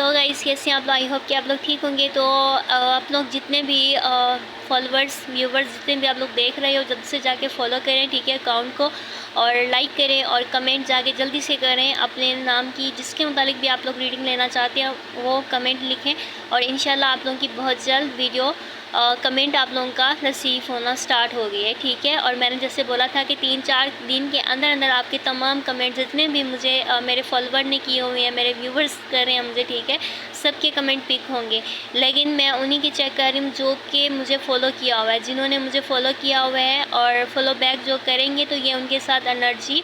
Hello guys, कैसे हैं आप लोग। आई होप कि आप लोग ठीक होंगे। तो आप लोग जितने भी फॉलोअर्स व्यूवर्स जितने भी आप लोग देख रहे हो, जल्द से जाके फॉलो करें, ठीक है, अकाउंट को, और लाइक करें और कमेंट जाके जल्दी से करें। अपने नाम की जिसके मुतालिक भी आप लोग रीडिंग लेना चाहते हैं वो कमेंट लिखें, और इंशाल्लाह आप लोगों की बहुत जल्द वीडियो कमेंट आप लोगों का रिसीव होना स्टार्ट हो गई है, ठीक है। और मैंने जैसे बोला था कि 3-4 दिन के अंदर अंदर आपके तमाम कमेंट जितने भी मुझे मेरे फॉलोवर ने किए हुए हैं, मेरे व्यूवर्स कर रहे हैं मुझे, ठीक है, सबके कमेंट पिक होंगे। लेकिन मैं उन्हीं की चेक कर रही हूँ जो कि मुझे फ़ॉलो किया हुआ है, जिन्होंने मुझे फ़ॉलो किया हुआ है, और फॉलो बैक जो करेंगे तो ये उनके साथ एनर्जी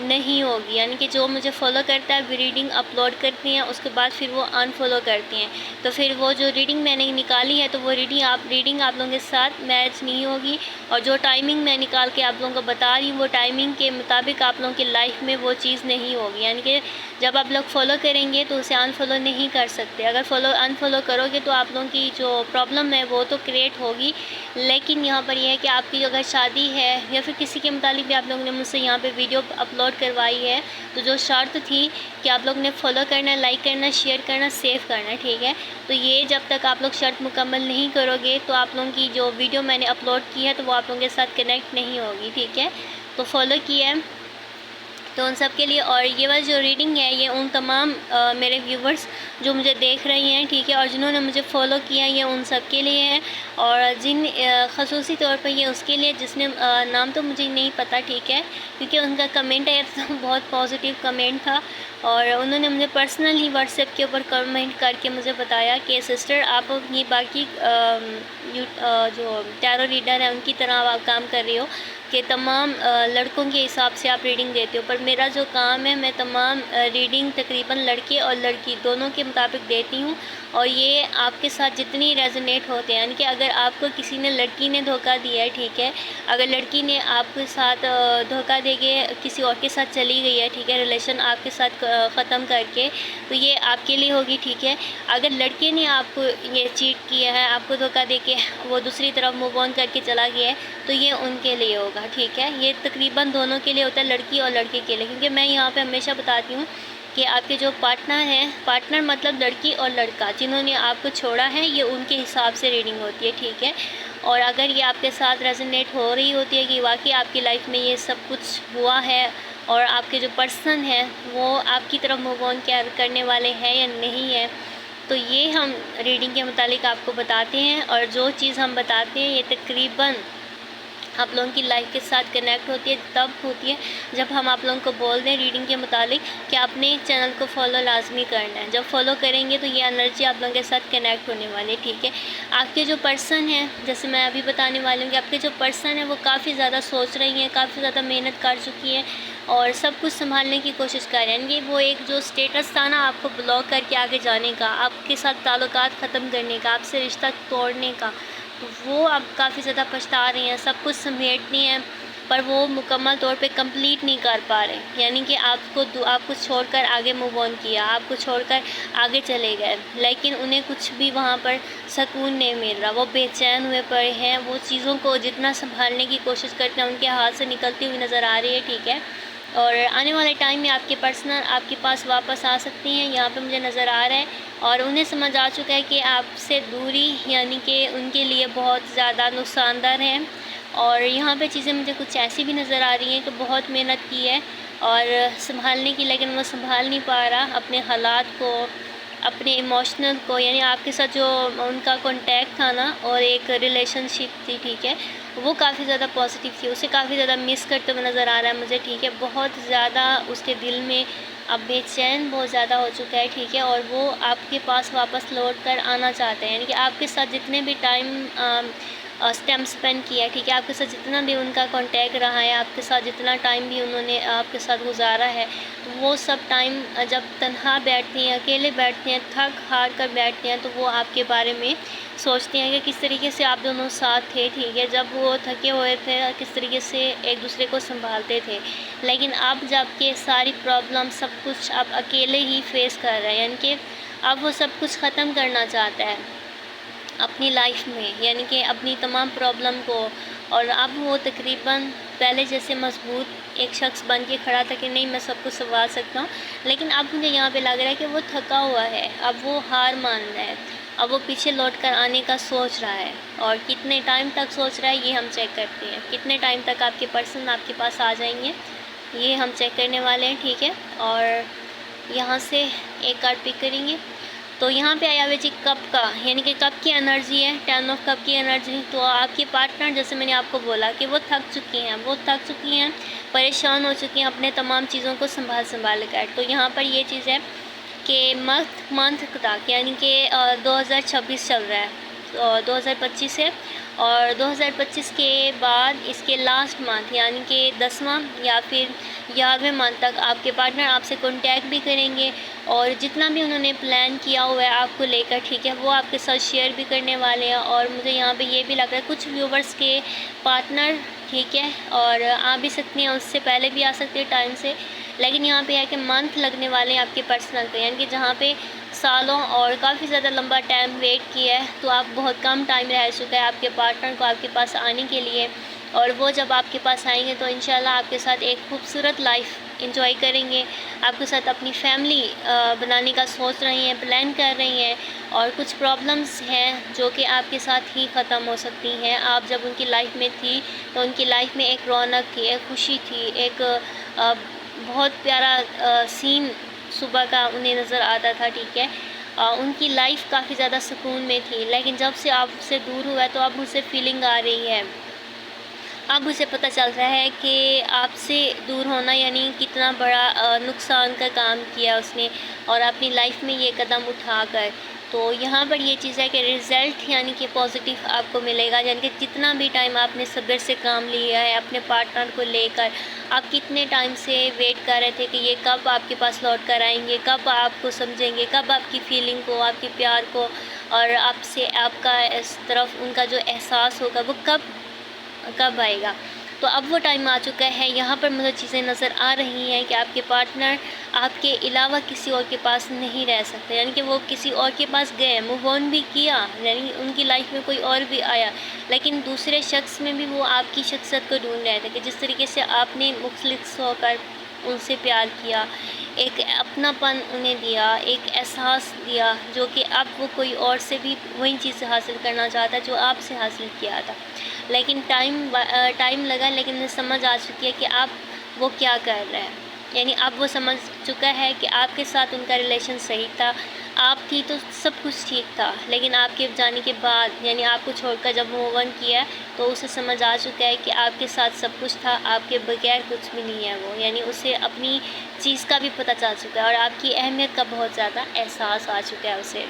नहीं होगी। यानी कि जो मुझे फ़ॉलो करता है, रीडिंग अपलोड करती हैं, उसके बाद फिर वो अनफॉलो करती हैं, तो फिर वो जो रीडिंग मैंने निकाली है तो वो रीडिंग आप लोगों के साथ मैच नहीं होगी। और जो टाइमिंग मैं निकाल के आप लोगों को बता रही हूँ वो टाइमिंग के मुताबिक आप लोगों की लाइफ में वो चीज़ नहीं होगी। यानी कि जब आप लोग फॉलो करेंगे तो उसे अनफॉलो नहीं कर सकते। अगर अनफॉलो करोगे तो आप लोगों की जो प्रॉब्लम है वो तो क्रिएट होगी। लेकिन यहाँ पर यह है कि आपकी अगर शादी है या फिर किसी के मुतालिक भी आप लोगों ने मुझसे यहाँ पे वीडियो अपलोड करवाई है, तो जो शर्त थी कि आप लोग ने फॉलो करना, लाइक करना, शेयर करना, सेव करना, ठीक है, तो ये जब तक आप लोग शर्त मुकम्मल नहीं करोगे तो आप लोगों की जो वीडियो मैंने अपलोड की है तो वो आप लोगों के साथ कनेक्ट नहीं होगी, ठीक है। तो फॉलो किया है तो उन सब के लिए। और ये वाली जो रीडिंग है ये उन तमाम मेरे व्यूवर्स जो मुझे देख रही हैं, ठीक है, और जिन्होंने मुझे फ़ॉलो किया, ये उन सब के लिए है। और जिन ख़ुसूसी तौर पर ये उसके लिए जिसने नाम तो मुझे नहीं पता, ठीक है, क्योंकि उनका कमेंट है तो बहुत पॉजिटिव कमेंट था, और उन्होंने मुझे पर्सनली व्हाट्सएप के ऊपर कमेंट करके मुझे बताया कि सिस्टर आप ये बाकी जो टैरो रीडर है उनकी तरह आप काम कर रही हो कि तमाम लड़कों के हिसाब से आप रीडिंग देते हो, पर मेरा जो काम है मैं तमाम रीडिंग तकरीबन लड़के और लड़की दोनों के मुताबिक देती हूँ। और ये आपके साथ जितनी रेजोनेट होते हैं, यानी कि अगर आपको किसी ने लड़की ने धोखा दिया है, ठीक है, अगर लड़की ने आपके साथ धोखा दे के किसी और के साथ चली गई है, ठीक है, रिलेशन आपके साथ ख़त्म करके, तो ये आपके लिए होगी, ठीक है। अगर लड़के ने आपको ये चीट किया है, आपको धोखा दे के वो दूसरी तरफ मूव ऑन करके चला गया है, तो ये उनके लिए होगा, ठीक है। ये तकरीबन दोनों के लिए होता है, लड़की और लड़के के लिए, क्योंकि मैं यहाँ पे हमेशा बताती हूँ कि आपके जो पार्टनर हैं, पार्टनर मतलब लड़की और लड़का जिन्होंने आपको छोड़ा है, ये उनके हिसाब से रीडिंग होती है, ठीक है। और अगर ये आपके साथ रेजोनेट हो रही होती है कि वाकई आपकी लाइफ में ये सब कुछ हुआ है और आपके जो पर्सन हैं वो आपकी तरफ मूव ऑन करने वाले हैं या नहीं है, तो ये हम रीडिंग के मुतालिक आपको बताते हैं। और जो चीज़ हम बताते हैं ये तकरीबन आप लोगों की लाइफ के साथ कनेक्ट होती है, तब होती है जब हम आप लोगों को बोल दें रीडिंग के मुतालिक कि आपने चैनल को फॉलो लाजमी करना है। जब फॉलो करेंगे तो ये एनर्जी आप लोगों के साथ कनेक्ट होने वाली है, ठीक है। आपके जो पर्सन हैं, जैसे मैं अभी बताने वाली हूँ कि आपके जो पर्सन है वो काफ़ी ज़्यादा सोच रही हैं, काफ़ी ज़्यादा मेहनत कर चुकी हैं और सब कुछ संभालने की कोशिश कर रहे हैं। ये वो एक जो स्टेटस था ना आपको ब्लॉक करके आगे जाने का, आपके साथ ताल्लुकात ख़त्म करने का, आपसे रिश्ता तोड़ने का, तो वो अब काफ़ी ज़्यादा पछता रही हैं, सब कुछ समेटनी है, पर वो मुकम्मल तौर पे कंप्लीट नहीं कर पा रहे। यानी कि आपको छोड़कर आगे मूव ऑन किया, आपको छोड़कर आगे चले गए, लेकिन उन्हें कुछ भी वहाँ पर सुकून नहीं मिल रहा। वो बेचैन हुए पड़े हैं, वो चीज़ों को जितना संभालने की कोशिश करते हैं उनके हाथ से निकलती हुई नज़र आ रही है, ठीक है। और आने वाले टाइम में आपके पर्सनल आपके पास वापस आ सकती हैं, यहाँ पे मुझे नज़र आ रहा है। और उन्हें समझ आ चुका है कि आपसे दूरी यानी कि उनके लिए बहुत ज़्यादा नुकसानदार है। और यहाँ पे चीज़ें मुझे कुछ ऐसी भी नज़र आ रही हैं कि बहुत मेहनत की है और संभालने की, लेकिन वो संभाल नहीं पा रहा अपने हालात को, अपने इमोशनल को। यानी आपके साथ जो उनका कांटेक्ट था ना और एक रिलेशनशिप थी, ठीक है, वो काफ़ी ज़्यादा पॉजिटिव थी, उसे काफ़ी ज़्यादा मिस करते हुए नज़र आ रहा है मुझे, ठीक है। बहुत ज़्यादा उसके दिल में अब बेचैन बहुत ज़्यादा हो चुका है, ठीक है। और वो आपके पास वापस लौट कर आना चाहते हैं, यानी कि आपके साथ जितने भी टाइम टाइम स्पेंड किया है, ठीक है, आपके साथ जितना भी उनका कांटेक्ट रहा है, आपके साथ जितना टाइम भी उन्होंने आपके साथ गुजारा है, तो वो सब टाइम जब तन्हा बैठती हैं, अकेले बैठते हैं, थक हार कर बैठते हैं, तो वो आपके बारे में सोचते हैं कि किस तरीके से आप दोनों साथ थे, ठीक है, जब वो थके हुए थे किस तरीके से एक दूसरे को संभालते थे। लेकिन अब जबकि सारी प्रॉब्लम सब कुछ आप अकेले ही फेस कर रहे हैं, यानी कि अब वो सब कुछ ख़त्म करना चाहता है अपनी लाइफ में, यानी कि अपनी तमाम प्रॉब्लम को। और अब वो तकरीबन पहले जैसे मजबूत एक शख्स बन के खड़ा था कि नहीं मैं सब कुछ संभाल सकता हूँ, लेकिन अब मुझे यहाँ पे लग रहा है कि वो थका हुआ है, अब वो हार मान रहा है, अब वो पीछे लौट कर आने का सोच रहा है। और कितने टाइम तक सोच रहा है ये हम चेक करते हैं, कितने टाइम तक आपके पर्सन आपके पास आ जाएंगे ये हम चेक करने वाले हैं, ठीक है। और यहाँ से एक कार्ड पिक करेंगे। तो यहाँ पे आया हुआ जी कप का, यानी कि कप की एनर्जी है, 10 ऑफ कप की एनर्जी। तो आपके पार्टनर जैसे मैंने आपको बोला कि वो थक चुकी हैं, परेशान हो चुकी हैं अपने तमाम चीज़ों को संभाल कर। तो यहाँ पर ये चीज़ है कि मंथ तक, यानी कि 2026 चल रहा है, 2025 है, और 2025 के बाद इसके लास्ट मंथ यानी कि 10वां या फिर 11वें मंथ तक आपके पार्टनर आपसे कांटेक्ट भी करेंगे, और जितना भी उन्होंने प्लान किया हुआ है आपको लेकर, ठीक है, वो आपके साथ शेयर भी करने वाले हैं। और मुझे यहाँ पे ये भी लग रहा है कुछ व्यूवर्स के पार्टनर, ठीक है, और आ भी सकते हैं, उससे पहले भी आ सकते हैं टाइम से, लेकिन यहाँ पे है कि मंथ लगने वाले हैं आपके पर्सनल पे, यानी कि जहाँ पे सालों और काफ़ी ज़्यादा लंबा टाइम वेट किया है, तो आप बहुत कम टाइम रह चुका है आपके पार्टनर को आपके पास आने के लिए। और वो जब आपके पास आएंगे तो इंशाल्लाह आपके साथ एक खूबसूरत लाइफ एंजॉय करेंगे, आपके साथ अपनी फैमिली बनाने का सोच रही हैं, प्लान कर रही हैं। और कुछ प्रॉब्लम्स हैं जो कि आपके साथ ही ख़त्म हो सकती हैं। आप जब उनकी लाइफ में थी तो उनकी लाइफ में एक रौनक थी, एक खुशी थी, एक बहुत प्यारा सीन सुबह का उन्हें नज़र आता था, ठीक है। उनकी लाइफ काफ़ी ज़्यादा सुकून में थी, लेकिन जब से आपसे दूर हुआ है तो अब मुझसे फीलिंग आ रही है, अब मुझे पता चल रहा है कि आपसे दूर होना यानी कितना बड़ा नुकसान का काम किया उसने, और अपनी लाइफ में ये कदम उठाकर। तो यहाँ पर ये चीज़ है कि रिज़ल्ट यानी कि पॉजिटिव आपको मिलेगा, यानी कि जितना भी टाइम आपने सब्र से काम लिया है अपने पार्टनर को लेकर, आप कितने टाइम से वेट कर रहे थे कि ये कब आपके पास लौट कर आएंगे, कब आपको समझेंगे, कब आपकी फीलिंग को, आपके प्यार को, और आपसे आपका इस तरफ उनका जो एहसास होगा वो कब आएगा। तो अब वो टाइम आ चुका है। यहाँ पर मुझे चीज़ें नज़र आ रही हैं कि आपके पार्टनर आपके अलावा किसी और के पास नहीं रह सकते, यानी कि वो किसी और के पास गए, मूव ऑन भी किया, यानी उनकी लाइफ में कोई और भी आया, लेकिन दूसरे शख्स में भी वो आपकी शख्सियत को ढूंढ रहे थे कि जिस तरीके से आपने मुखलिस होकर उनसे प्यार किया, एक अपनापन उन्हें दिया, एक एहसास दिया, जो कि अब वो कोई और से भी वही चीज़ हासिल करना चाहता जो आपसे हासिल किया था। लेकिन टाइम लगा, लेकिन मुझे समझ आ चुकी है कि आप वो क्या कर रहे हैं, यानी अब वो समझ चुका है कि आपके साथ उनका रिलेशन सही था, आप थी तो सब कुछ ठीक था, लेकिन आपके जाने के बाद यानी आपको छोड़कर जब मूव ऑन किया तो उसे समझ आ चुका है कि आपके साथ सब कुछ था, आपके बगैर कुछ भी नहीं है वो, यानी उसे अपनी चीज़ का भी पता चल चुका है और आपकी अहमियत का बहुत ज़्यादा एहसास आ चुका है उसे।